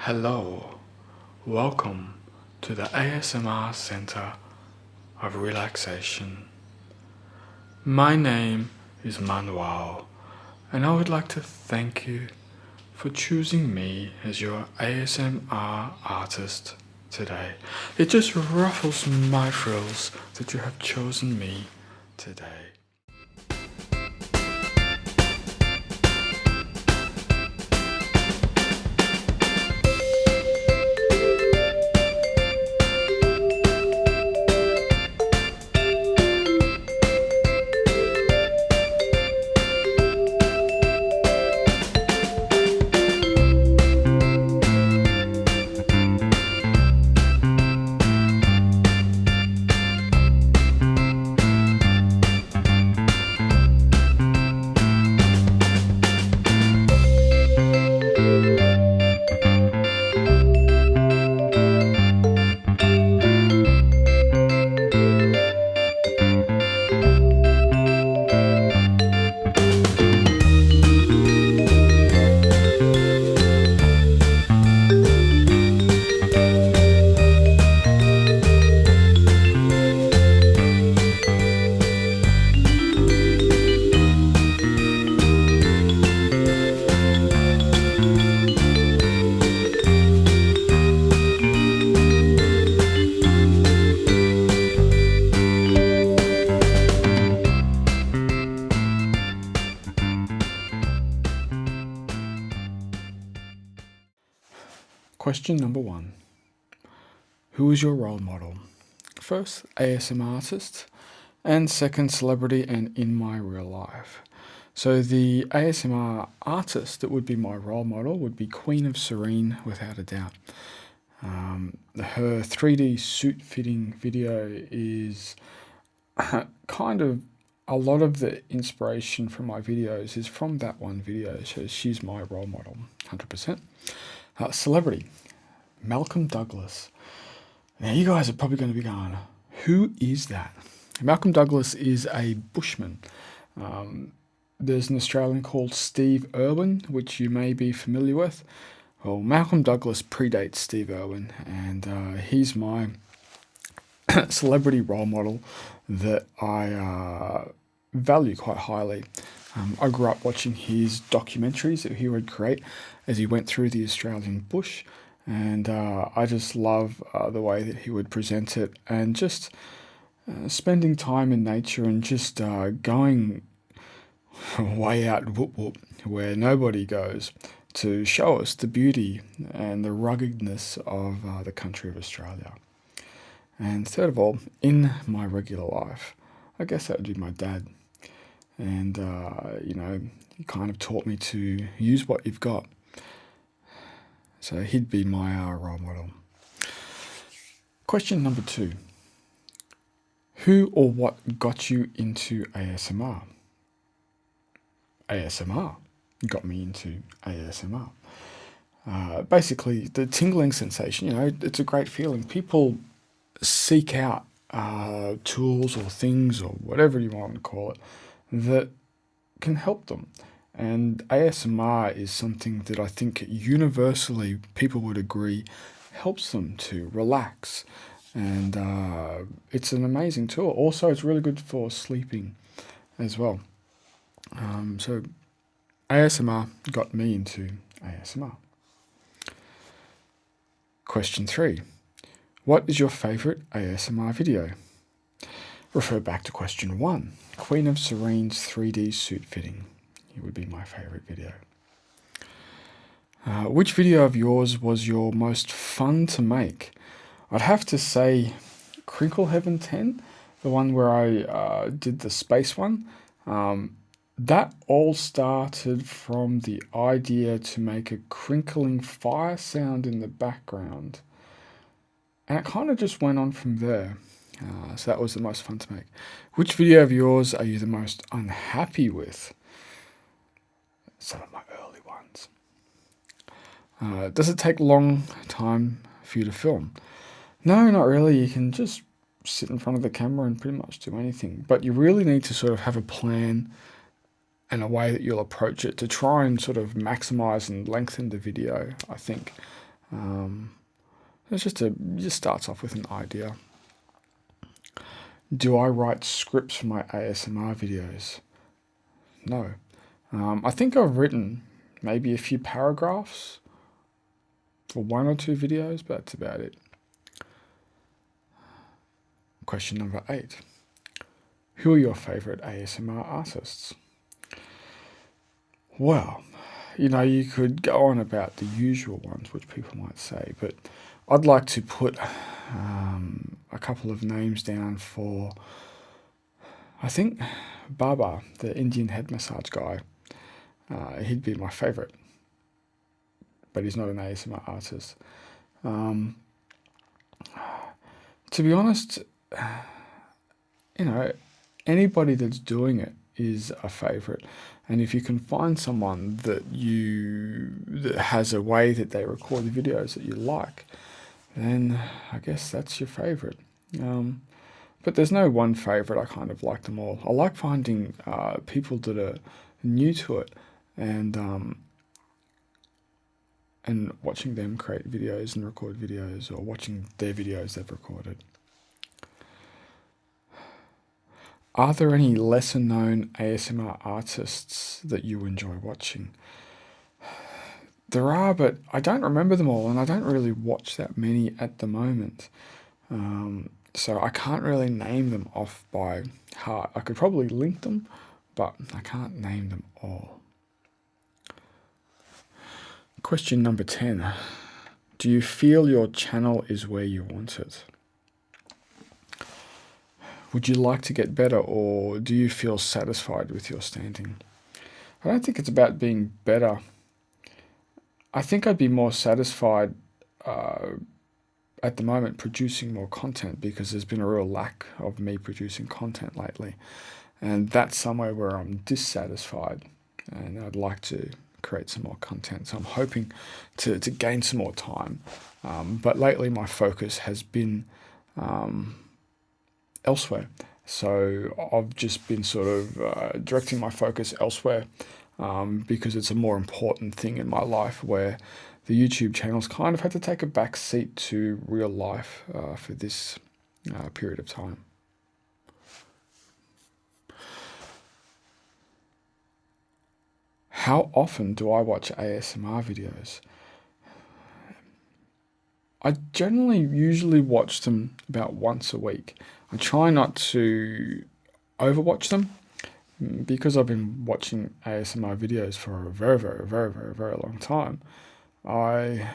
Hello, welcome to the ASMR Center of Relaxation. My name is Manuel, and I would like to thank you for choosing me as your ASMR artist today. It just ruffles my frills that you have chosen me today. Question number 1. Who is your role model? First, ASMR artist, and second, celebrity and in my real life. So the ASMR artist that would be my role model would be Queen of Serene, without a doubt. Her 3D suit fitting video is kind of a lot of the inspiration from my videos is from that one video. So she's my role model, 100%. Celebrity, Malcolm Douglas. Now you guys are probably going to be going, who is that? Malcolm Douglas is a bushman. There's an Australian called Steve Irwin, which you may be familiar with. Well, Malcolm Douglas predates Steve Irwin, and he's my celebrity role model that I value quite highly. I grew up watching his documentaries that he would create as he went through the Australian bush, and I just love the way that he would present it, and just spending time in nature and just going way out whoop whoop where nobody goes to show us the beauty and the ruggedness of the country of Australia. And third of all, in my regular life, I guess that would be my dad. And, he kind of taught me to use what you've got. So he'd be my role model. Question number 2. Who or what got you into ASMR? ASMR got me into ASMR. Basically, the tingling sensation, it's a great feeling. People seek out tools or things or whatever you want to call it that can help them. And ASMR is something that I think universally people would agree helps them to relax. And it's an amazing tool. Also, it's really good for sleeping as well. So ASMR got me into ASMR. Question 3. What is your favorite ASMR video? Refer back to question 1. Queen of Serene's 3D suit fitting. It would be my favorite video. Which video of yours was your most fun to make? I'd have to say Crinkle Heaven 10, the one where I did the space one. That all started from the idea to make a crinkling fire sound in the background. And it kind of just went on from there. So that was the most fun to make. Which video of yours are you the most unhappy with? Some of my early ones. Does it take a long time for you to film? No, not really. You can just sit in front of the camera and pretty much do anything. But you really need to sort of have a plan and a way that you'll approach it to try and sort of maximize and lengthen the video, I think. It's just starts off with an idea. Do I write scripts for my ASMR videos? No. I think I've written maybe a few paragraphs for 1 or 2 videos, but that's about it. Question number 8. Who are your favorite ASMR artists? Well, you could go on about the usual ones, which people might say, but I'd like to put a couple of names down for, I think, Baba, the Indian head massage guy. He'd be my favorite, but he's not an ASMR artist. To be honest, anybody that's doing it is a favorite. And if you can find someone that has a way that they record the videos that you like, then I guess that's your favorite. But there's no one favorite. I kind of like them all. I like finding people that are new to it and watching them create videos and record videos, or watching their videos they've recorded. Are there any lesser known ASMR artists that you enjoy watching? There are, but I don't remember them all, and I don't really watch that many at the moment. So I can't really name them off by heart. I could probably link them, but I can't name them all. Question number 10. Do you feel your channel is where you want it? Would you like to get better, or do you feel satisfied with your standing? I don't think it's about being better. I think I'd be more satisfied at the moment producing more content, because there's been a real lack of me producing content lately. And that's somewhere where I'm dissatisfied, and I'd like to create some more content. So I'm hoping to gain some more time. But lately my focus has been elsewhere. So I've just been sort of directing my focus elsewhere because it's a more important thing in my life, where the YouTube channel's kind of had to take a back seat to real life for this period of time. How often do I watch ASMR videos? I generally usually watch them about once a week. I try not to overwatch them, because I've been watching ASMR videos for a very, very, very, very, very long time. I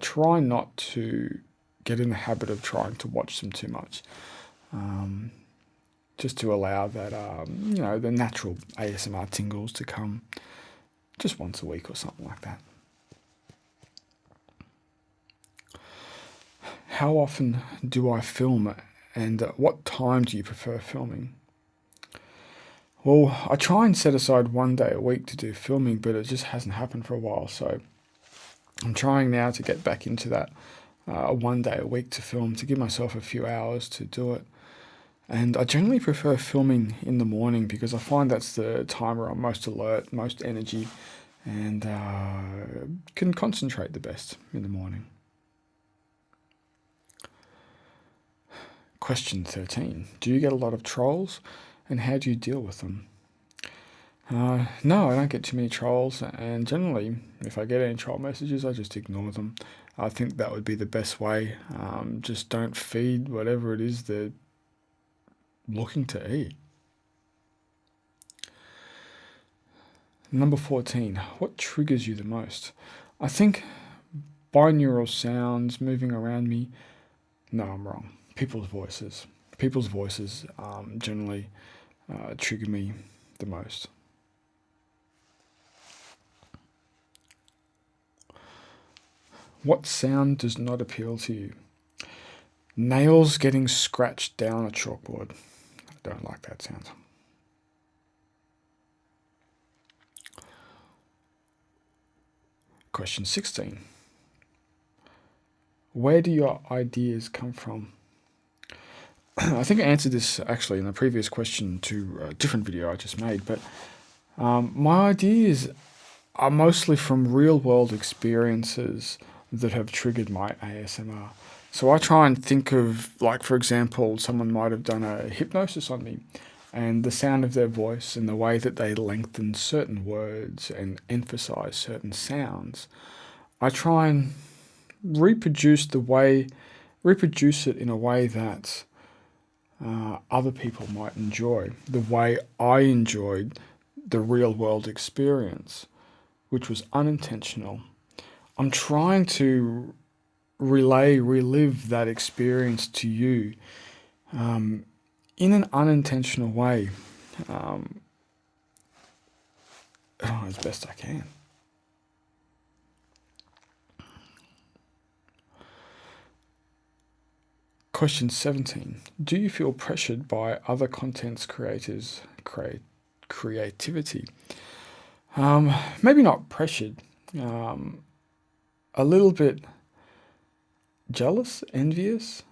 try not to get in the habit of trying to watch them too much, just to allow that, the natural ASMR tingles to come just once a week or something like that. How often do I film, and what time do you prefer filming? Well, I try and set aside 1 day a week to do filming, but it just hasn't happened for a while. So I'm trying now to get back into that 1 day a week to film, to give myself a few hours to do it. And I generally prefer filming in the morning, because I find that's the time where I'm most alert, most energy, and can concentrate the best in the morning. Question 13. Do you get a lot of trolls, and how do you deal with them? No, I don't get too many trolls, and generally, if I get any troll messages, I just ignore them. I think that would be the best way. Just don't feed whatever it is they're looking to eat. Number 14. What triggers you the most? I think binaural sounds moving around me. No, I'm wrong. People's voices. People's voices generally trigger me the most. What sound does not appeal to you? Nails getting scratched down a chalkboard. I don't like that sound. Question 16. Where do your ideas come from? I think I answered this actually in the previous question to a different video I just made, but my ideas are mostly from real world experiences that have triggered my ASMR. So I try and think of, like, for example, someone might have done a hypnosis on me, and the sound of their voice and the way that they lengthen certain words and emphasize certain sounds. I try and reproduce it in a way that other people might enjoy, the way I enjoyed the real world experience, which was unintentional. I'm trying to relive that experience to you in an unintentional way, as best I can. Question 17. Do you feel pressured by other contents creators' creativity? Maybe not pressured. A little bit jealous, envious.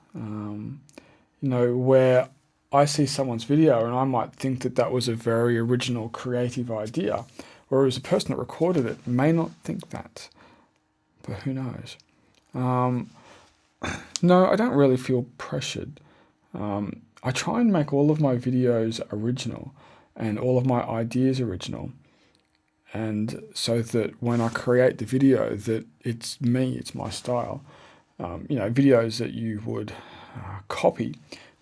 Where I see someone's video and I might think that that was a very original, creative idea, whereas the person that recorded it may not think that. But who knows? No, I don't really feel pressured. I try and make all of my videos original and all of my ideas original. And so that when I create the video, that it's me, it's my style. Videos that you would copy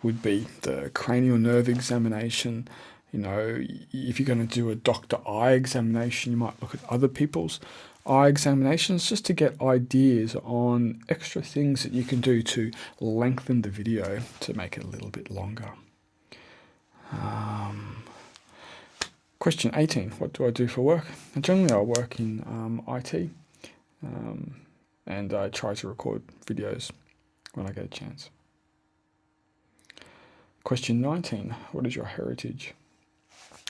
would be the cranial nerve examination. If you're going to do a doctor eye examination, you might look at other people's eye examinations just to get ideas on extra things that you can do to lengthen the video to make it a little bit longer. Question 18. What do I do for work? Generally, I work in IT, and I try to record videos when I get a chance. Question 19. What is your heritage?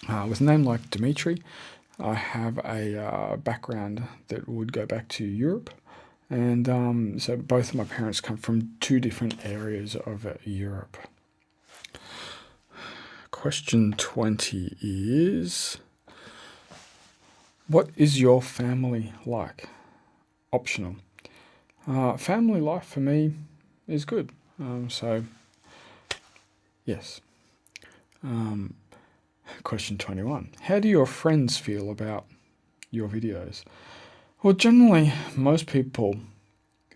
With a name like Dimitri, I have a background that would go back to Europe, and so both of my parents come from two different areas of Europe. Question 20 is, what is your family like? Optional. Family life for me is good. So, yes. Question 21. How do your friends feel about your videos? Well, generally, most people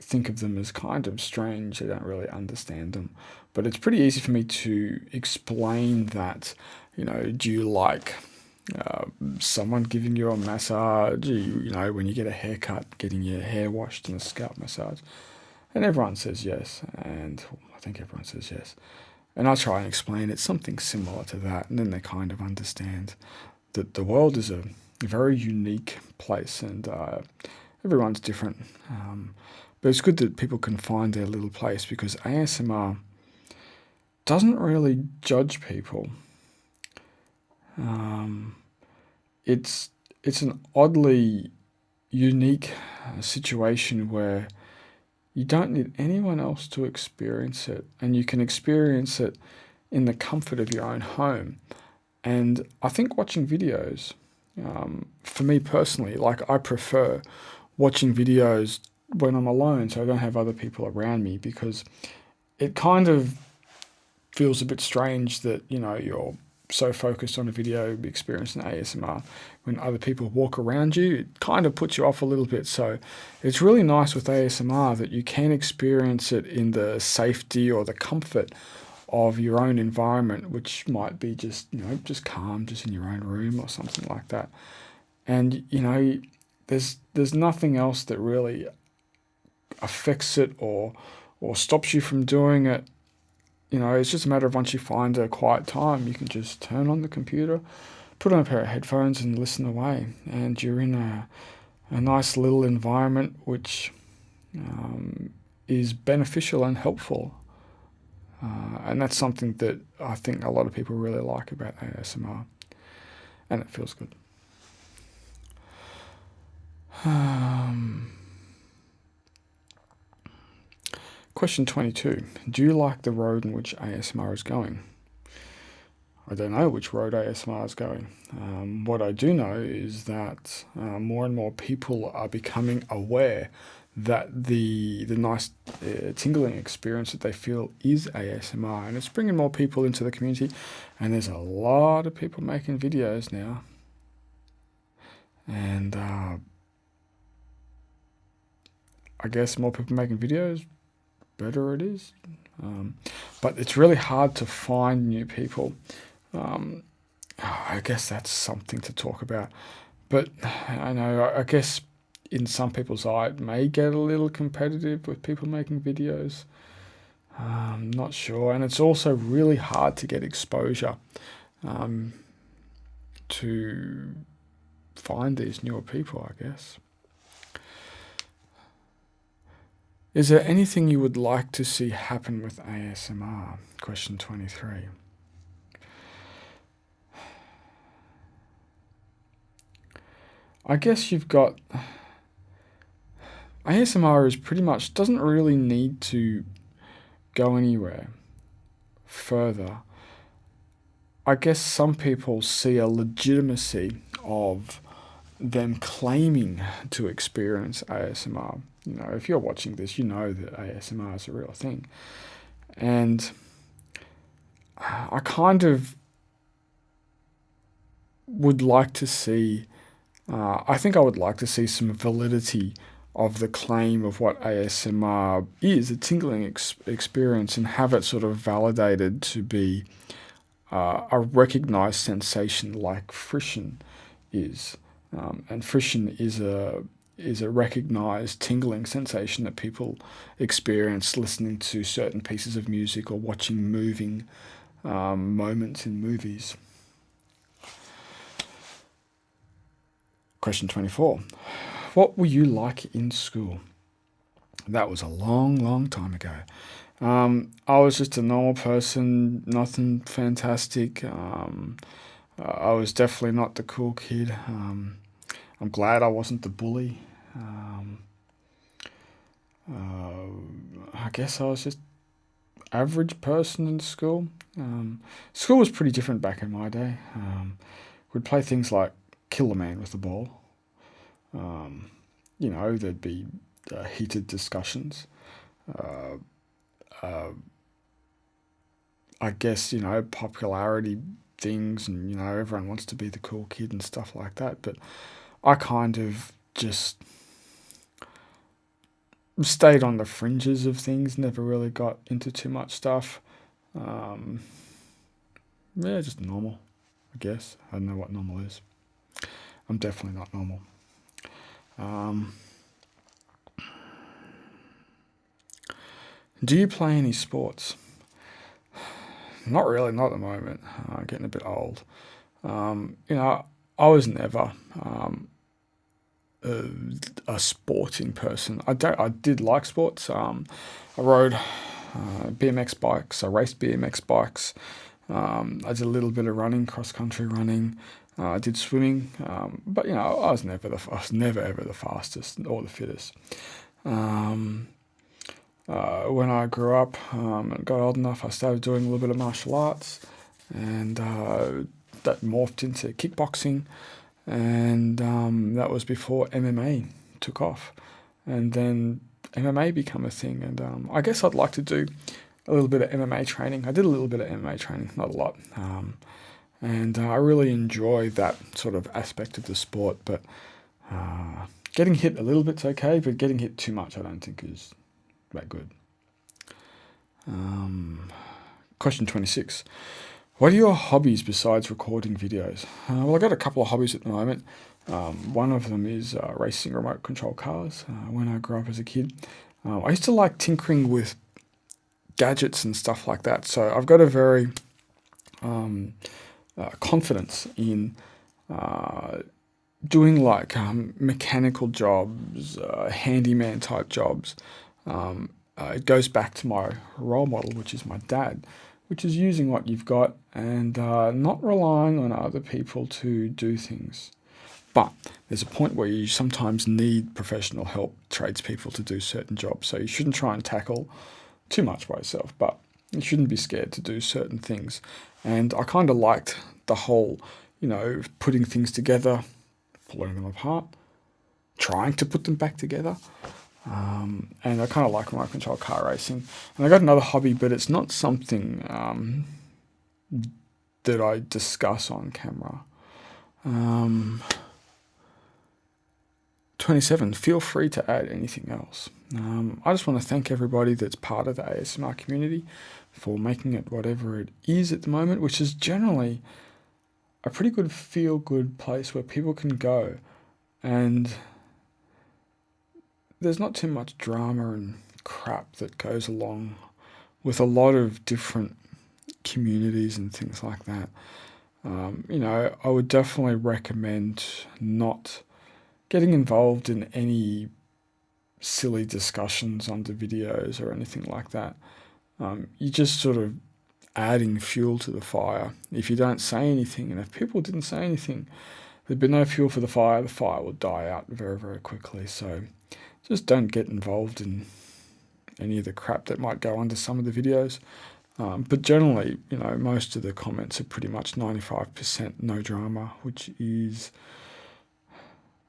think of them as kind of strange. They don't really understand them. But it's pretty easy for me to explain that, do you like someone giving you a massage, when you get a haircut, getting your hair washed and a scalp massage? And everyone says yes, and I think everyone says yes. And I try and explain it's something similar to that, and then they kind of understand that the world is a very unique place, and everyone's different. But it's good that people can find their little place, because ASMR doesn't really judge people. It's an oddly unique situation where you don't need anyone else to experience it, and you can experience it in the comfort of your own home. And I think watching videos, for me personally, I prefer watching videos when I'm alone, so I don't have other people around me, because it kind of feels a bit strange that, you're so focused on a video experience in ASMR. When other people walk around you, it kind of puts you off a little bit. So it's really nice with ASMR that you can experience it in the safety or the comfort of your own environment, which might be just calm, just in your own room or something like that. And, there's nothing else that really affects it or stops you from doing it. It's just a matter of once you find a quiet time, you can just turn on the computer, put on a pair of headphones and listen away. And you're in a nice little environment which is beneficial and helpful. And that's something that I think a lot of people really like about ASMR. And it feels good. Question 22. Do you like the road in which ASMR is going? I don't know which road ASMR is going. What I do know is that more and more people are becoming aware that the nice tingling experience that they feel is ASMR, and it's bringing more people into the community. And there's a lot of people making videos now, and I guess more people making videos, better it is. But it's really hard to find new people. I guess that's something to talk about. But I know, I guess in some people's eye, it may get a little competitive with people making videos. Not sure. And it's also really hard to get exposure to find these newer people, I guess. Is there anything you would like to see happen with ASMR? Question 23. I guess you've got... ASMR is pretty much, doesn't really need to go anywhere further. I guess some people see a legitimacy of them claiming to experience ASMR. You know, if you're watching this, you know that ASMR is a real thing. And I kind of would like to see, I think I would like to see some validity of the claim of what ASMR is, a tingling experience, and have it sort of validated to be a recognized sensation like frisson is. And frisson is a recognized tingling sensation that people experience listening to certain pieces of music or watching moving moments in movies. Question 24. What were you like in school? That was a long, long time ago. I was just a normal person, nothing fantastic. I was definitely not the cool kid. I'm glad I wasn't the bully. I guess I was just average person in school. School was pretty different back in my day. We'd play things like kill a man with the ball. You know, there'd be heated discussions. I guess, you know, popularity things, and, you know, everyone wants to be the cool kid and stuff like that. But I kind of just stayed on the fringes of things, never really got into too much stuff. Yeah, just normal, I guess. I don't know what normal is. I'm definitely not normal. Do you play any sports? Not really, not at the moment. Getting a bit old. You know, I was never a sporting person. I did like sports. I rode BMX bikes. I raced BMX bikes. I did a little bit of running, cross country running. I did swimming, but you know, I was never ever the fastest or the fittest. When I grew up and got old enough, I started doing a little bit of martial arts, and that morphed into kickboxing, and that was before MMA took off, and then MMA became a thing, and I guess I'd like to do a little bit of MMA training. I did a little bit of MMA training, not a lot, and I really enjoy that sort of aspect of the sport, but getting hit a little bit's okay, but getting hit too much I don't think is that good. Question 26. What are your hobbies besides recording videos? Well, I've got a couple of hobbies at the moment. One of them is racing remote control cars. When I grew up as a kid, I used to like tinkering with gadgets and stuff like that. So I've got a very confidence in doing like mechanical jobs, handyman type jobs. It goes back to my role model, which is my dad, which is using what you've got and not relying on other people to do things. But there's a point where you sometimes need professional help, tradespeople, to do certain jobs. So you shouldn't try and tackle too much by yourself, but you shouldn't be scared to do certain things. And I kind of liked the whole, you know, putting things together, pulling them apart, trying to put them back together. And I kind of like remote control car racing. And I got another hobby, but it's not something that I discuss on camera. 27, feel free to add anything else. I just want to thank everybody that's part of the ASMR community for making it whatever it is at the moment, which is generally a pretty good feel-good place where people can go, and there's not too much drama and crap that goes along with a lot of different communities and things like that. I would definitely recommend not getting involved in any silly discussions under videos or anything like that. You're just sort of adding fuel to the fire. If you don't say anything, and if people didn't say anything, there'd be no fuel for the fire will die out very, very quickly. So just don't get involved in any of the crap that might go under some of the videos. But generally, most of the comments are pretty much 95% no drama, which is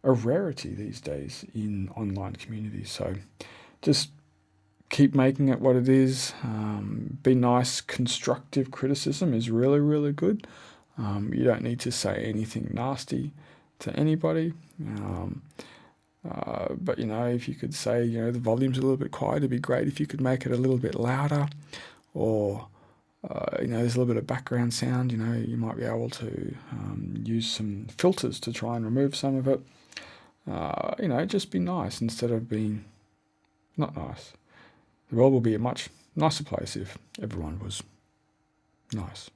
a rarity these days in online communities. So just keep making it what it is. Be nice. Constructive criticism is really, really good. You don't need to say anything nasty to anybody. But if you could say, the volume's a little bit quiet, it'd be great if you could make it a little bit louder, or there's a little bit of background sound. You might be able to use some filters to try and remove some of it. Just be nice instead of being not nice. The world will be a much nicer place if everyone was nice.